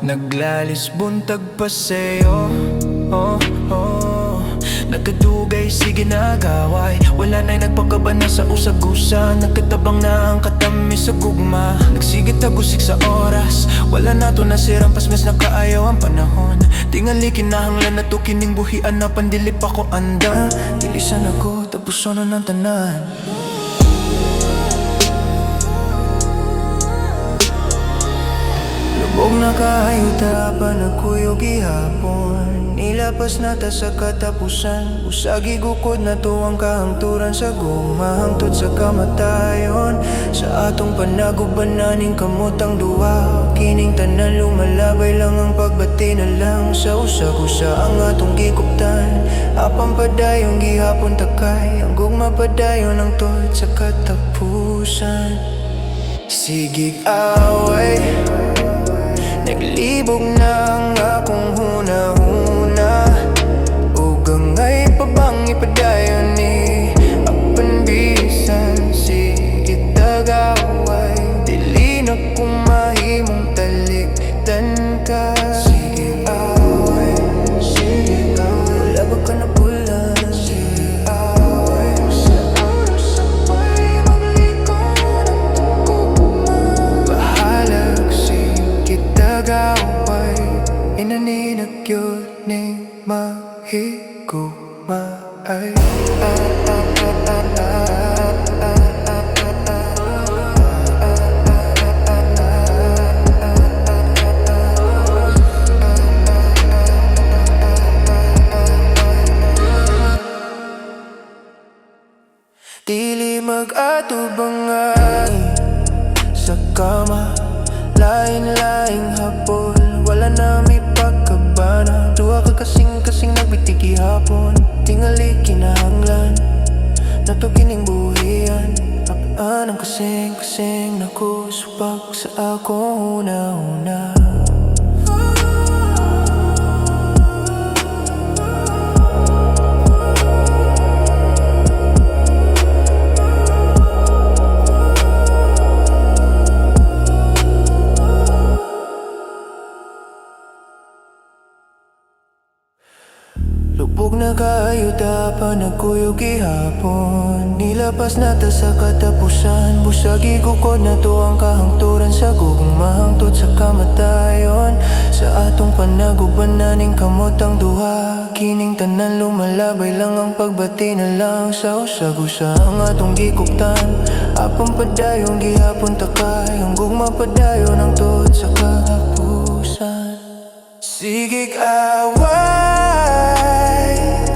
Naglalis buntag pa sayo, oh, oh. Nagka-duga'y sige nag-awa'y. Wala na'y nagpakabana sa usag-usa. Nag-ka-tab-ang na ang tam-is sa Gugma. Nagsige usik sa Oras. Wala NATO na sirampas mes na ka-ayo ang panahon. Tingali kinahanglan na to kining buhian. Apan Dili pa ko andam. Dili sa nako, tapuson ng tanan. Lubo'g na ka-ayo Apan nagkuyog ihapon. Nilapas na ta sa katapusan. Usagi gukod na to ang kahangturan sa Gugma hangtod sa kamatayon. Sa atong pana'g-uban naning kamotang duwa. Kining tanan lumalaba'y lang ang pagbati na lang. Sa usag-usa ang atong gikuptan. Apan padayong gihapon takay. Ang Gugma padayon ang tod sa katapusan. Sige'g awa'y. Naglibog na ang akong huna-huna. Ug anga'y pabang ipadayon ni Apan bisan sige daga'y. Dili na kung mahimong talikdan ka. Sige'g awa'y, sige'g awa'y. Wala ba ka na bulan? Sige'g awa'y. Sa oras awa'y maglikod ang Gugma. Bahalag sige daga'y. Inaninag yun ni mahigumay. Dili mag-atubangay sa kama. Lain-laing hapon, wala na may pagkabana. Duwa ka kasing nagbitigi hapon. Tingali kinahanglan na to kining buhian. Apan ang kasing nako subak sa ako huna-huna. Lubo'g na ka-ayo Apan nagkuyog ihapon. Nilapas na ta sa katapusan. Busagi gukod na to ang kahangturan sa Gugma hangtod sa kamatayon. Sa atong pana'g-uban naning kamotang duha. Kining tanan lumalaba'y lang ang pagbati na lang. Sa usag-usa ang atong gikuptan. Apan padayong gihapon takay. Ang Gugma padayon ang tod sa katapusan. Sige'g awa'y.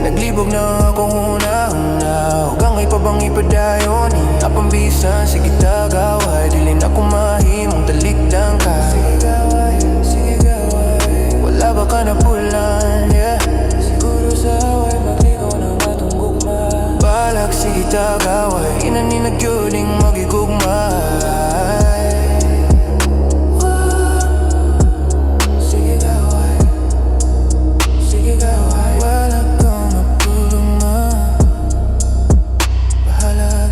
Naglibog na akong huna-huna. Ug anga'y pabang ipadayon ni Apan bisan sige daga'y. Dili na ko mahimong talikdan ka. Sige'g awa'y, sige'g awa'y. Wala ba ka na pulan, yeah. Siguro sa awa'y magligaw ng atong Gugma. Balak sige daga'y. Inaninag yun ning magigugmay.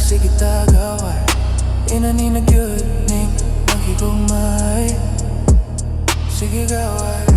Sige daga'y. Inaninag yun ning magigugmay. Sige gawa'y.